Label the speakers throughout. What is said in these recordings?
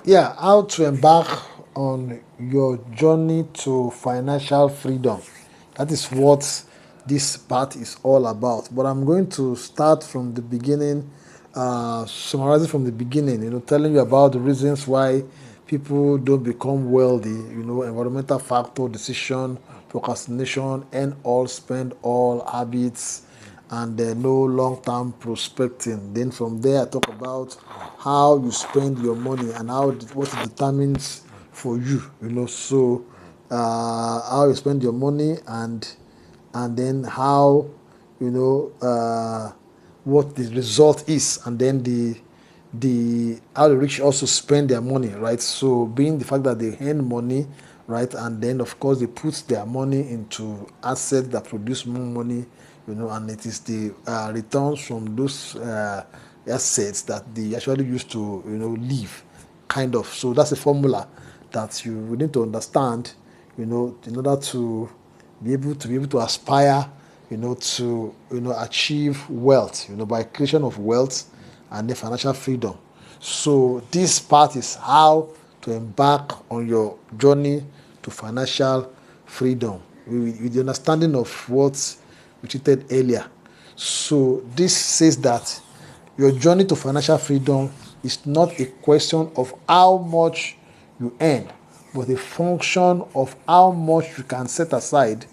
Speaker 1: Yeah, how to embark on your journey to financial freedom. That is what this part is all about. But I'm going to start from the beginning, summarizing from the beginning, telling you about the reasons why people don't become wealthy, environmental factor, decision, procrastination, and all, spend all habits, and no long-term prospecting. Then from there, I talk about how you spend your money and what it determines for you. So how you spend your money, and then how what the result is, and then the how the rich also spend their money, right? So being the fact that they earn money, right, and then of course they put their money into assets that produce more money, and it is the returns from those assets that they actually use to live, kind of. So that's a formula that you would need to understand, in order to be able to aspire, to achieve wealth, by creation of wealth and the financial freedom. So this part is how to embark on your journey to financial freedom with the understanding of what we treated earlier. So this says that your journey to financial freedom is not a question of how much you earn, but a function of how much you can set aside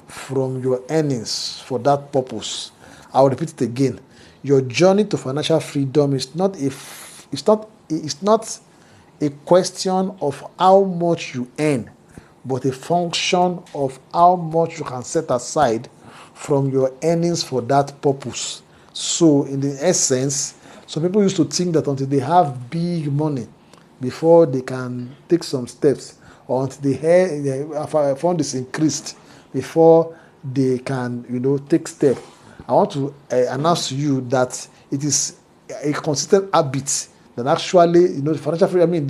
Speaker 1: from your earnings for that purpose. I will repeat it again. Your journey to financial freedom is not a question of how much you earn, but a function of how much you can set aside from your earnings for that purpose. So, in the essence, some people used to think that until they have big money before they can take some steps, or until their fund is increased before they can, take step. I want to announce to you that it is a consistent habit that actually, the financial freedom, I mean,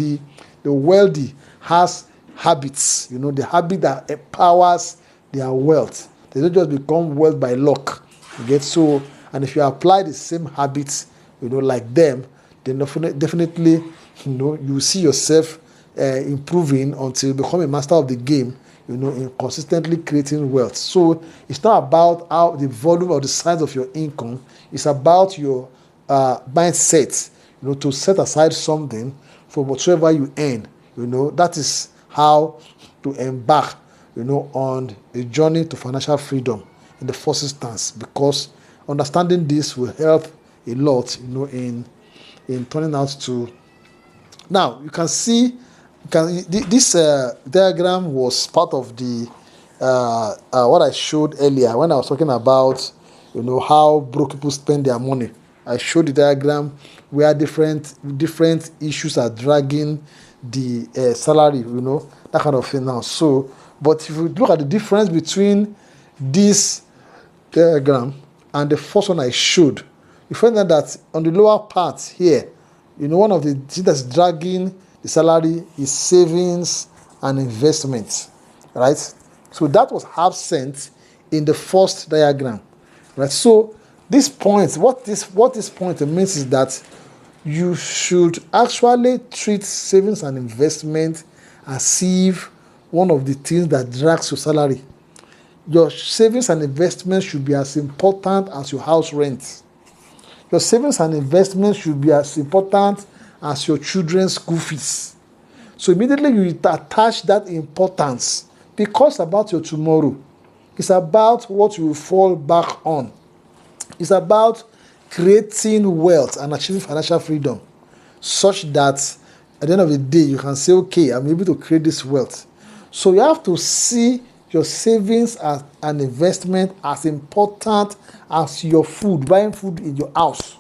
Speaker 1: the wealthy has habits, the habit that empowers their wealth. They don't just become wealth by luck. You get so, and if you apply the same habits, like them, then definitely, you see yourself improving until you become a master of the game, in consistently creating wealth. So it's not about how the volume or the size of your income. It's about your mindset, to set aside something for whatsoever you earn. That is how to embark, on a journey to financial freedom in the first instance, because understanding this will help a lot, in turning out to. Now you can see, this diagram was part of the what I showed earlier when I was talking about, how broke people spend their money. I showed the diagram where different issues are dragging the salary, that kind of thing now. So, but if you look at the difference between this diagram and the first one I showed, you find out that on the lower part here, one of the things that's dragging the salary is savings and investment, right? So that was absent in the first diagram, right? So this point, what this point means is that you should actually treat savings and investment as if one of the things that drags your salary. Your savings and investments should be as important as your house rent. Your savings and investments should be as important as your children's school fees. So immediately you attach that importance, because about your tomorrow. It's about what you will fall back on. It's about creating wealth and achieving financial freedom, such that at the end of the day you can say, okay, I'm able to create this wealth. So you have to see your savings as an investment as important as your food, buying food in your house.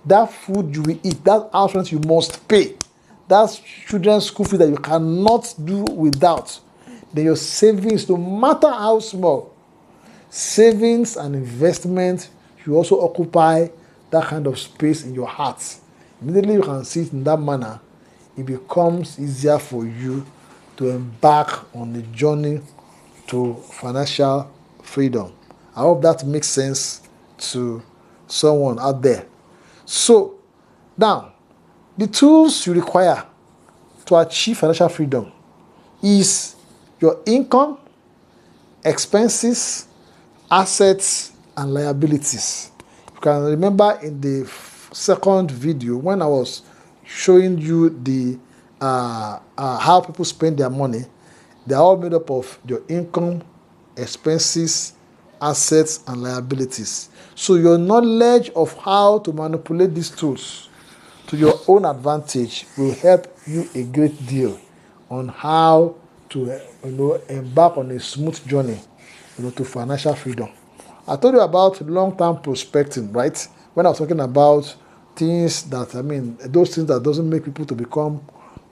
Speaker 1: That food you will eat, that house rent you must pay, that children's school fee that you cannot do without. Then your savings, no matter how small, savings and investment should also occupy that kind of space in your heart. Immediately you can see it in that manner, it becomes easier for you to embark on the journey to financial freedom. I hope that makes sense to someone out there. So now, the tools you require to achieve financial freedom is your income, expenses, assets, and liabilities. You can remember in the second video when I was showing you the how people spend their money. They are all made up of your income, expenses, assets, and liabilities. So your knowledge of how to manipulate these tools to your own advantage will help you a great deal on how to embark on a smooth journey to financial freedom. I told you about long-term prospecting, right? When I was talking about things that, those things that doesn't make people to become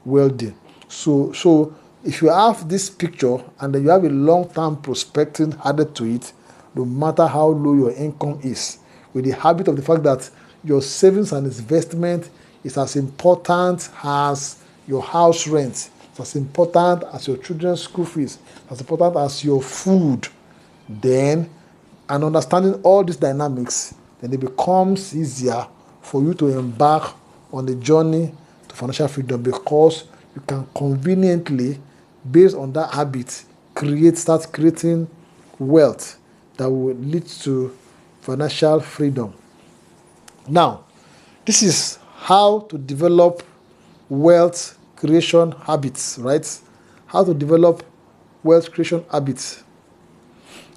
Speaker 1: wealthy. So if you have this picture and then you have a long-term prospecting added to it, no matter how low your income is, with the habit of the fact that your savings and investment is as important as your house rent, it's as important as your children's school fees, as important as your food, then, and understanding all these dynamics, then it becomes easier for you to embark on the journey to financial freedom, because you can conveniently, based on that habit, start creating wealth that will lead to financial freedom. Now, this is how to develop wealth creation habits, right? How to develop wealth creation habits.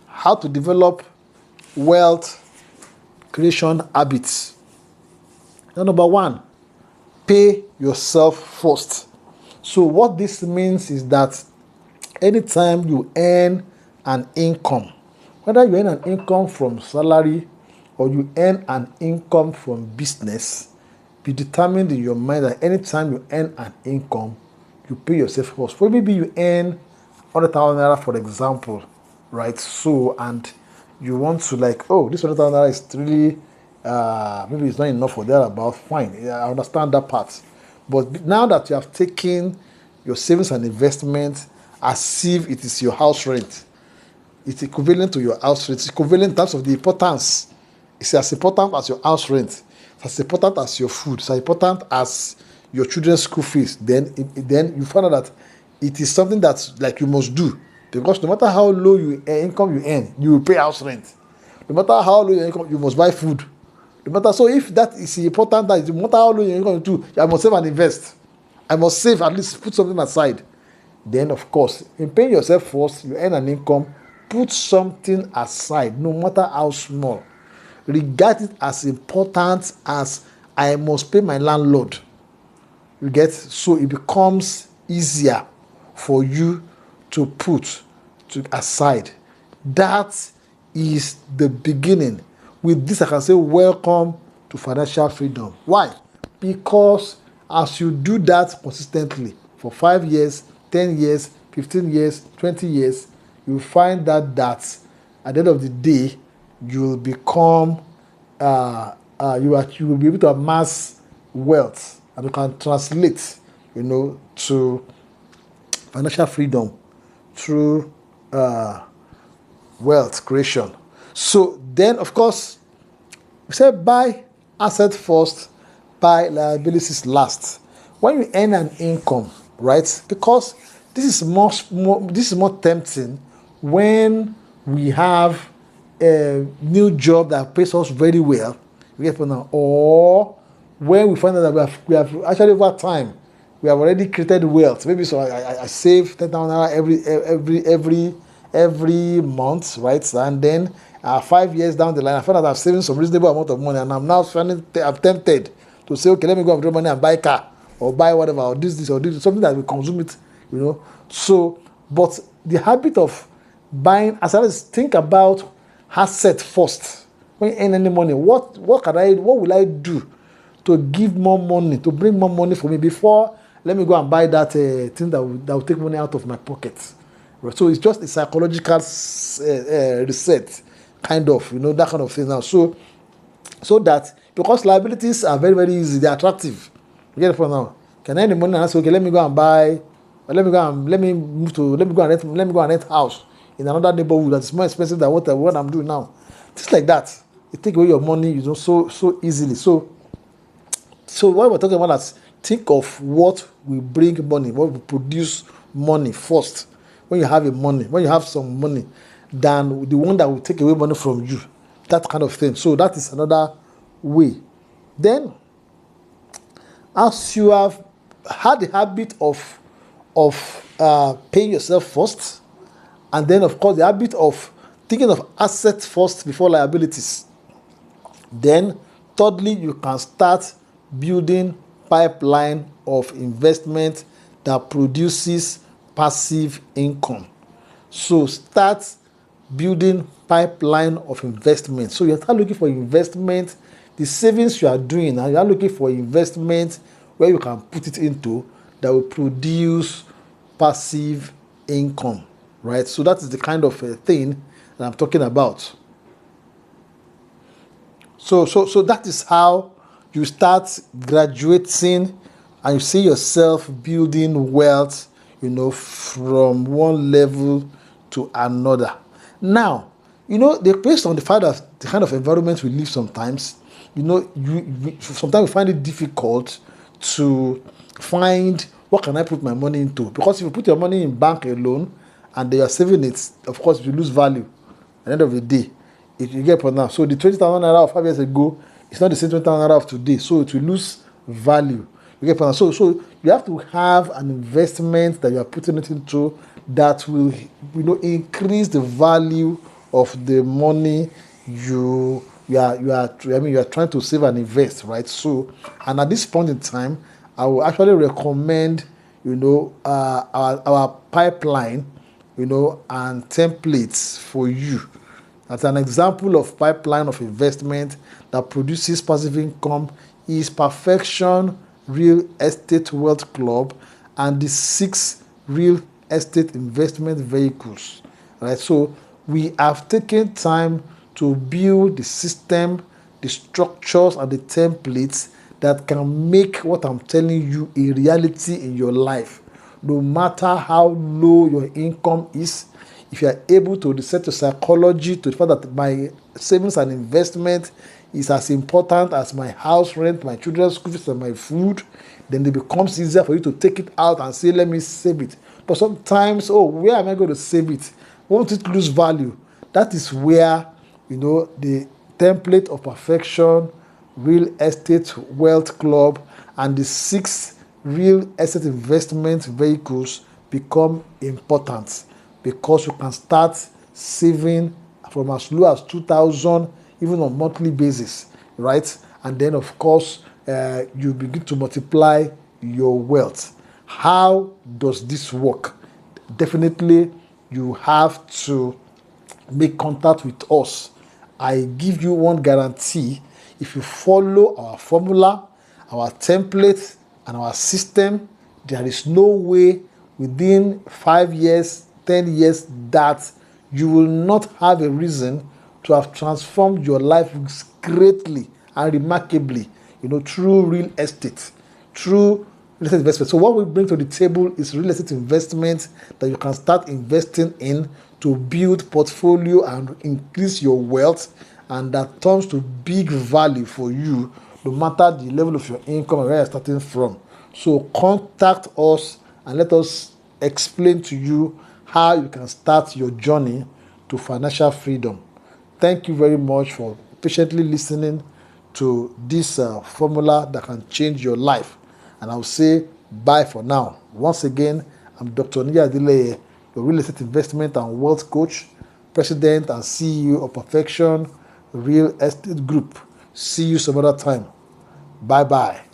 Speaker 1: How to develop wealth creation habits. Now, number one, pay yourself first. So what this means is that anytime you earn an income, whether you earn an income from salary or you earn an income from business, be determined in your mind that anytime you earn an income, you pay yourself first. For maybe you earn 100,000 naira, for example, right? So, and you want to this 100,000 naira is really, maybe it's not enough for thereabout. Fine, I understand that part. But now that you have taken your savings and investment as if it is your house rent, it's equivalent to your house rent. It's equivalent in terms of the importance. It's as important as your house rent. It's as important as your food. It's as important as your children's school fees. Then you find out that it is something that's like you must do, because no matter how low income you earn, you will pay house rent. No matter how low your income, you must buy food. So if that is important, that no matter how low your income do, I must save and invest. I must save, at least put something aside. Then of course, in paying yourself first, you earn an income, put something aside, no matter how small. Regard it as important as I must pay my landlord. You get? So it becomes easier for you to put aside. That is the beginning. With this, I can say welcome to financial freedom. Why? Because as you do that consistently for 5 years, 10 years, 15 years, 20 years, you find that at the end of the day, you will become, you will be able to amass wealth, and you can translate, to financial freedom through wealth creation. So then, of course, we said buy asset first, buy liabilities last. When you earn an income, right? Because this is more tempting when we have a new job that pays us very well, or when we find out that we have actually over time we have already created wealth. Maybe so I save 10,000 every month, right? And then 5 years down the line, I find out I'm saving some reasonable amount of money, and I'm now I'm tempted to say, okay, let me go and draw money and buy a car or buy whatever, or this or this, something that will consume it, So, but the habit of buying, as well as think about asset first. When you earn any money, what will I do to give more money, to bring more money for me before let me go and buy that thing that will take money out of my pocket. Right? So it's just a psychological reset, kind of, that kind of thing now. So that, because liabilities are very, very easy, they're attractive. You get it for now. Can I earn the money and say, okay, let me go and buy, or let me go and rent house in another neighborhood that's more expensive than what I'm doing now. Things like that. You take away your money, so easily. So what we're talking about is think of what will bring money, what will produce money first. When you have some money, than the one that will take away money from you. That kind of thing. So that is another way. Then, as you have had the habit of paying yourself first, and then of course the habit of thinking of assets first before liabilities, then thirdly, you can start building pipeline of investment that produces passive income. So start building pipeline of investment. So you start looking for investment, the savings you are doing, and you are looking for investment where you can put it into that will produce passive income, right? So that is the kind of thing that I'm talking about. So that is how you start graduating and you see yourself building wealth, from one level to another. Now, based on the fact that the kind of environment we live sometimes, sometimes we find it difficult to find what can I put my money into. Because if you put your money in bank alone and they are saving it, of course, you lose value at the end of the day. If you get per now, so the 20,000 naira of 5 years ago is not the same 20,000 naira of today, so it will lose value. You get per now. So you have to have an investment that you are putting it into that will, increase the value of the money you are trying to save and invest, right? So, and at this point in time, I will actually recommend, our pipeline, and templates for you. As an example of pipeline of investment that produces passive income is Perfection Real Estate Wealth Club and the 6 real estate investment vehicles. Right? So we have taken time to build the system, the structures, and the templates that can make what I'm telling you a reality in your life. No matter how low your income is, if you are able to reset your psychology to the fact that my savings and investment is as important as my house rent, my children's school fees, and my food, then it becomes easier for you to take it out and say, let me save it. But sometimes, where am I going to save it? Won't it lose value? That is where, the template of Perfection Real Estate Wealth Club and the 6 real estate investment vehicles become important, because you can start saving from as low as 2,000 even on a monthly basis, right? And then, of course, you begin to multiply your wealth. How does this work? Definitely, you have to make contact with us. I give you one guarantee. If you follow our formula, our template, and our system, there is no way within 5 years, 10 years that you will not have a reason to have transformed your life greatly and remarkably, through real estate, through real estate investment. So what we bring to the table is real estate investment that you can start investing in to build portfolio and increase your wealth, and that turns to big value for you, no matter the level of your income and where you're starting from. So contact us and let us explain to you how you can start your journey to financial freedom. Thank you very much for patiently listening to this formula that can change your life. And I'll say bye for now. Once again, I'm Dr. Nia Adeleye, your real estate investment and wealth coach, president and CEO of Perfection Real Estate Group. See you some other time. Bye-bye.